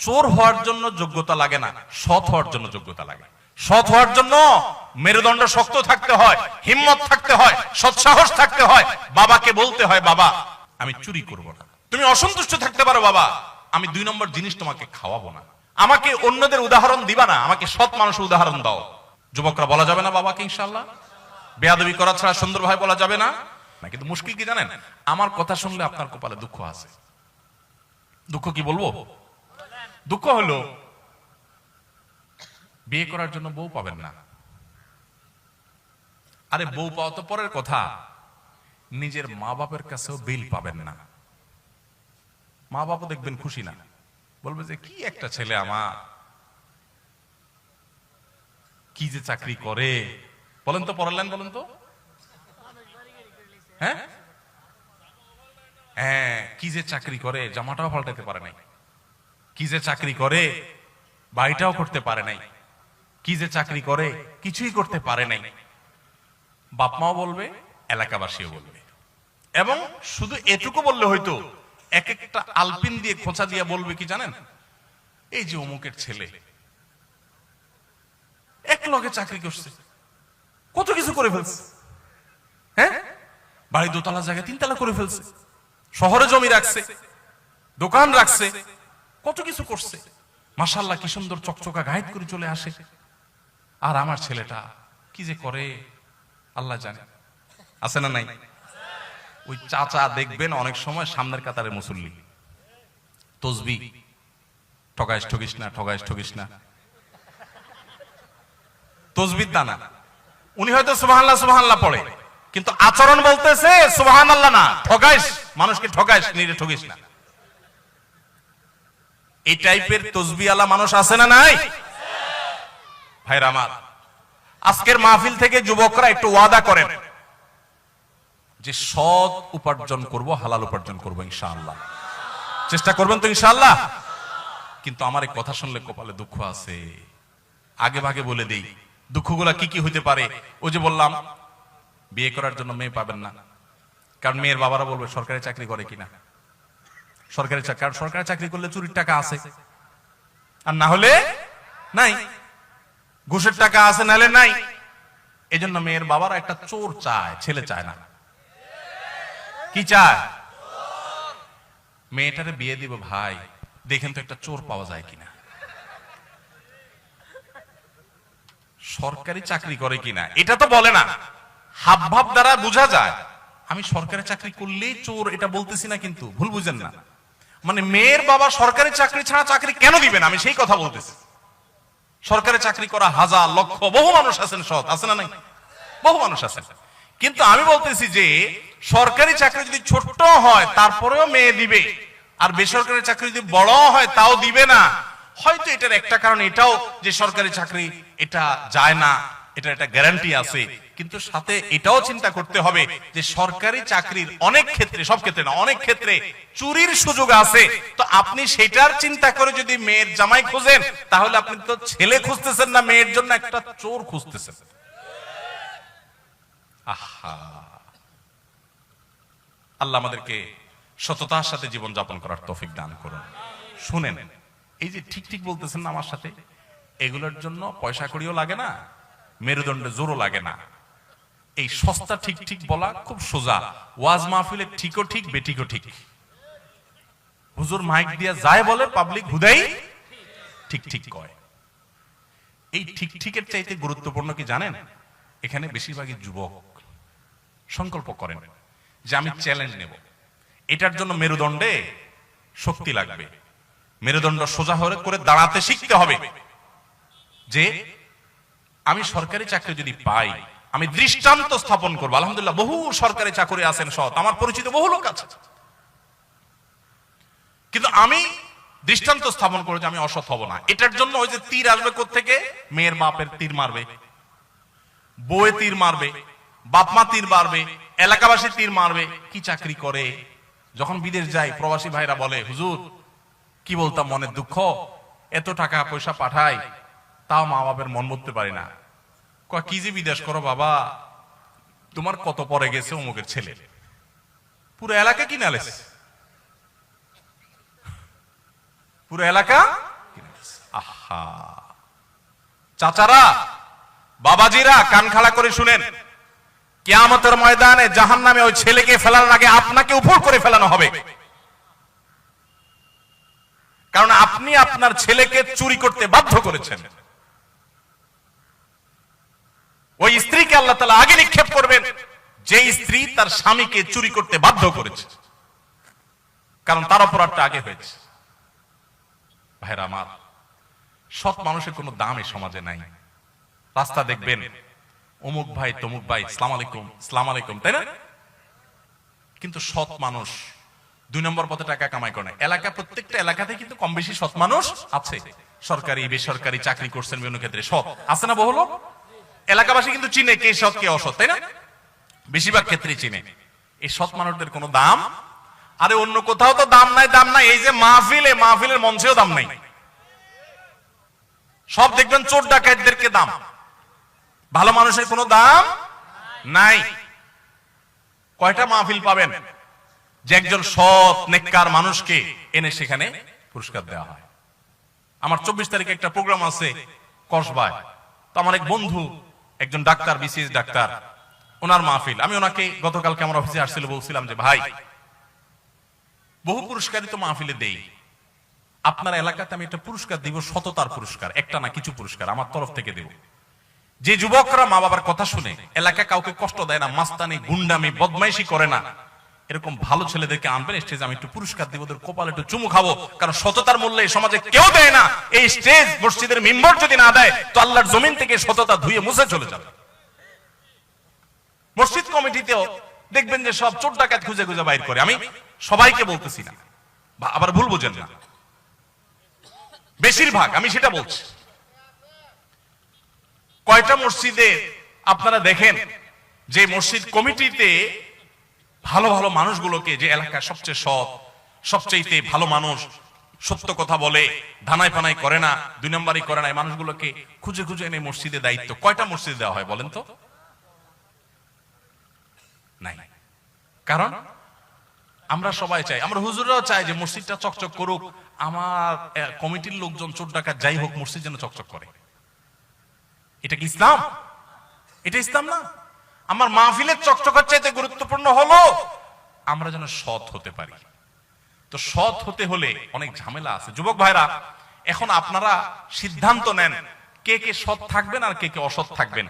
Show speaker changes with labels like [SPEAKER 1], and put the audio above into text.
[SPEAKER 1] চোর হওয়ার জন্য যোগ্যতা লাগে না, সৎ হওয়ার জন্য যোগ্যতা লাগে। সৎ হওয়ার জন্য মেরুদণ্ড শক্ত থাকতে হয়, হিম্মত থাকতে হয়, সৎসাহস থাকতে হয়। বাবাকে বলতে হয়, বাবা আমি চুরি করব না। তুমি অসন্তুষ্ট থাকতে পারো, বাবা আমি 2 নম্বর জিনিস তোমাকে খাওয়াবো না। আমাকে অন্যদের উদাহরণ দিবা না, আমাকে সৎ মানুষের উদাহরণ দাও। যুবকরা বলা যাবে না বাবাকে ইনশাআল্লাহ? বেয়াদবি করা ছাড়া সুন্দরভাবে বলা যাবে না। কিন্তু মুশকিল কি জানেন? আমার কথা শুনলে আপনার কপালে দুঃখ আছে। দুঃখ কি বলবো? দুঃখ হলো বিয়ে করার জন্য বউ পাবেন না। আরে বউ পাওয়া তো পরের কথা, নিজের মা বাপের কাছেও বিল পাবেন না। মা বাবা দেখবেন খুশি না, বলবে যে কি একটা ছেলে আমার, কি যে চাকরি করে। বলেন তো, পড়ালেন বলেন তো? হ্যাঁ হ্যাঁ, কি যে চাকরি করে, জামাটাও পাল্টাতে পারে নাই। কি যে চাকরি করে, বাড়িটাও করতে পারে নাই। কি যে চাকরি করে, কিছুই করতে পারে নাই। বাপ মাও বলবে, এলাকাবাসীও বলবে। এবং শুধু এটুকু বললে হয়তো, এক একটা আলপিন দিয়ে খোঁচা দিয়ে বলবে কি জানেন? এই যে অমুকের ছেলে এক লগে চাকরি করছে, কত কিছু করে ফেলছে। হ্যাঁ, বাড়ি 2 তলা জায়গায় 3 তলা করে ফেলছে, শহরে জমি রাখছে, দোকান রাখছে, কত কিছু করছে। মাশাআল্লাহ কি সুন্দর চকচকা গায়েত করে চলে আসে। আর আমার ছেলেটা কি যে করে আল্লাহ জানে। আছে না নাই? ওই চাচা দেখবেন অনেক সময় সামনের কাতারে মুসল্লি, তসবিহ, ঠগাইস ঠগিস না, ঠগাইস ঠগিস না, তসবিহ দানা। উনি হয়তো সুবহানাল্লাহ সুবহানাল্লাহ পড়ে, কিন্তু আচরণ বলতেছে সুবহানাল্লাহ না, ঠগাইস, মানুষকে ঠগাইস, নিজে ঠগিস না। এই টাইপের তসবিহওয়ালা মানুষ আছে না নাই? ভাইরা আমার, আজকের মাহফিল থেকে যুবকরা একটু ওয়াদা করেন যে সৎ উপার্জন করব, হালাল উপার্জন করব ইনশাআল্লাহ। চেষ্টা করবেন তো ইনশাআল্লাহ? কিন্তু আমার এই কথা শুনলে কপালে দুঃখ আছে। আগে ভাগে বলে দেই দুঃখগুলা কি কি হইতে পারে। ওই যে বললাম, বিয়ে করার জন্য মেয়ে পাবেন না, কারণ মেয়ের বাবারা বলবে সরকারি চাকরি করে কিনা। সরকারি চাকরি, কারণ সরকারি চাকরি করলে চুরির টাকা আছে, আর না হলে নাই। ঘুষের টাকা আছে, নাহলে নাই। এজন্য মেয়ের বাবারা একটা চোর চায়, ছেলে চায় না। কি চায়? মেয়েটারে বিয়ে দিব, ভাই দেখেন তো একটা চোর পাওয়া যায় কিনা, সরকারি চাকরি করে কিনা। এটা তো বলে না, হাব ভাব দ্বারা বোঝা যায়। আমি সরকারি চাকরি করলেই চোর এটা বলতেছি না, কিন্তু ভুল বুঝেন না। মানে মেয়ের বাবা সরকারি চাকরি ছাড়া চাকরি কেন দিবেন, আমি সেই কথা বলতেছি। সরকারি চাকরি করা হাজার লক্ষ বহু মানুষ আছেন, সৎ আছে না নাই? বহু মানুষ আছেন। কিন্তু আমি বলতেছি যে সরকারি চাকরি যদি ছোট্ট হয় তারপরেও মেয়ে দিবে, আর বেসরকারি চাকরি যদি বড় হয় তাও দিবে না। হয়তো এটার একটা কারণ এটাও যে সরকারি চাকরি এটা যায় না, এটা একটা গ্যারান্টি আছে। কিন্তু সাথে এটাও চিন্তা করতে হবে যে সরকারি চাকরির অনেক ক্ষেত্রে, সব ক্ষেত্রে না, অনেক ক্ষেত্রে চুরির সুযোগ আছে। তো আপনি সেটার চিন্তা করে যদি মেয়ের জামাই খুঁজেন, তাহলে আপনি তো ছেলে খুঁজতেছেন না, মেয়ের জন্য একটা চোর খুঁজতেছেন। আহা, আল্লাহ আমাদেরকে সততার সাথে জীবন যাপন করার তৌফিক দান করুন। শুনেন, এই যে ঠিক ঠিক বলতেছেন না আমার সাথে, এগুলোর জন্য পয়সা কড়িও লাগে না, মেরুদণ্ডে জোরও লাগে না। এই সস্তা ঠিক ঠিক বলা খুব সোজা। ওয়াজ মাহফিলে ঠিকও ঠিক, বেঠিকও ঠিক। হুজুর মাইক দিয়া যায় বলে, পাবলিক হুদাই ঠিক ঠিক কয়। এই ঠিক ঠিকের চাইতে গুরুত্বপূর্ণ কি জানেন? এখানে বেশিরভাগই যুবক সংকল্প করেন যে আমি চ্যালেঞ্জ নেব। এটার জন্য মেরুদণ্ডে শক্তি লাগবে, মেরুদণ্ড সোজা করে দাঁড়াতে শিখতে হবে যে আমি সরকারি চাকরি যদি পাই, আমি দৃষ্টান্ত স্থাপন করবো। আলহামদুলিল্লাহ বহু সরকারি চাকরি আছেন সৎ, আমার পরিচিত বহু লোক আছে, কিন্তু আমি দৃষ্টান্ত স্থাপন করে যে আমি অসৎ হব না। এটার জন্য ওই যে তীর আসবে কোত্থেকে? মেয়ের বাপের তীর মারবে, বউয়ে তীর মারবে, বাপ মা তীর মারবে, এলাকাবাসী তীর মারবে। কি চাকরি করে? যখন বিদেশ যাই প্রবাসী ভাইরা বলে, হুজুর কি বলতাম, মনের দুঃখ, এত টাকা পয়সা পাঠাই তাও মা বাপের মন বুঝতে পারি না। কি যে বিদেশ করো বাবা, তোমার কত পরে গেছে অমুকের ছেলে, পুরো এলাকা কিনে আলেছে, পুরো এলাকা চাচারা, বাবাজিরা, কান খাড়া করে শুনেন, কিয়ামতের ময়দানে জাহান্নামে ওই ছেলেকে ফেলার আগে আপনাকে উপর করে ফেলানো হবে। কারণ আপনি আপনার ছেলেকে চুরি করতে বাধ্য করেছেন। ওই স্ত্রীকে আল্লাহ তাআলা আগে নিক্ষেপ করবেন যে স্ত্রী তার স্বামীকে চুরি করতে বাধ্য করেছে, কারণ তার অপরাধটা আগে হয়েছে। ভাইরা আমার, সৎ মানুষের কোনো দাম এই সমাজে নাই। রাস্তা দেখবেন অমুক ভাই তমুক ভাই সালাম আলাইকুম সালাম আলাইকুম, তাই না? কিন্তু সৎ মানুষ 2 নম্বর পথে টাকা কামাই করে না। এলাকা, প্রত্যেকটা এলাকাতে কিন্তু কম বেশি সৎ মানুষ আছে। সরকারি বেসরকারি চাকরি করছেন বিভিন্ন ক্ষেত্রে সৎ আছে না? বহু লোক এলাকাবাসী কিন্তু চিনে কে সৎ কে অসৎ, তাই না? বেশিরভাগ ক্ষেত্রেই চিনে। এই সৎ মানুষদের কোনো দাম, আরে অন্য কোথাও তো দাম নাই, দাম নাই। এই যে মাহফিলের মঞ্চেও দাম নাই। সব দেখবেন চোর ডাকাতদেরকে দাম, ভালো মানুষের কোনো দাম নাই। কয়টা মাহফিল পাবেন যে একজন সৎ নেককার মানুষকে এনে সেখানে পুরস্কার দেওয়া হয়? আমার 24 তারিখে একটা প্রোগ্রাম আছে কসবায়। তো আমার এক বন্ধু, একজন ডাক্তার, বিসিএস ডাক্তার, ওনার মাহফিল। আমি ওনাকে গতকালকে আমার অফিসে আসছিল, বলছিলাম যে ভাই, বহু পুরস্কারই তো মাহফিলে দেই, আপনার এলাকাতে আমি একটা পুরস্কার দিব, সততার পুরস্কার, একটা না কিছু পুরস্কার আমার তরফ থেকে দেব। যে যুবকরা মা বাবার কথা শুনে এলাকা কাউকে কষ্ট দেয় না, মাস্তানি গুন্ডামি বদমাইশি করে না, এরকম ভালো ছেলেদেরকে আনবেন স্টেজে, আমি একটু পুরস্কার দিব, ওদের কপালে একটু চুমু খাবো। কারণ সততার মূল্য এই সমাজে কেউ দেয় না। এই স্টেজ মসজিদের মিম্বর যদি না দেয় তো আল্লাহর জমিন থেকে সততা ধুয়ে মুছে চলে যাবে। মসজিদ কমিটিতেও দেখবেন যে সব চোর ডাকাত খুঁজে খুঁজে বাইর করে। আমি সবাইকে বলতেছি না, আবার ভুল বুঝেন না, বেশিরভাগ আমি সেটা বলছি। কয়টা মসজিদে আপনারা দেখেন যে মসজিদ কমিটিতে ভালো ভালো মানুষগুলোকে, যে এলাকার সবচেয়ে সৎ, সবচেয়ে ভালো মানুষ, সত্য কথা বলে, ধানাই ফানাই করে না, 2 নম্বরই করে না, এই মানুষগুলোকে খুঁজে খুঁজে এনে মসজিদে দায়িত্ব কয়টা মসজিদে দেওয়া হয় বলেন তো? নাই। কারণ আমরা সবাই চাই, আমরা হুজুররাও চাই যে মসজিদটা চকচক করুক, আমার কমিটির লোকজন চোর ডাকাত যাই হোক মসজিদ যেন চকচক করে। এটা কি ইসলাম? এটা ইসলাম না। আমার মাহফিলের চকচকার চাইতে গুরুত্বপূর্ণ হলো আমরা যেন সৎ হতে পারি। তো সৎ হতে হলে অনেক ঝামেলা আছে। যুবক ভাইরা, এখন আপনারা সিদ্ধান্ত নেন কে কে সৎ থাকবেন আর কে কে অসৎ থাকবেন।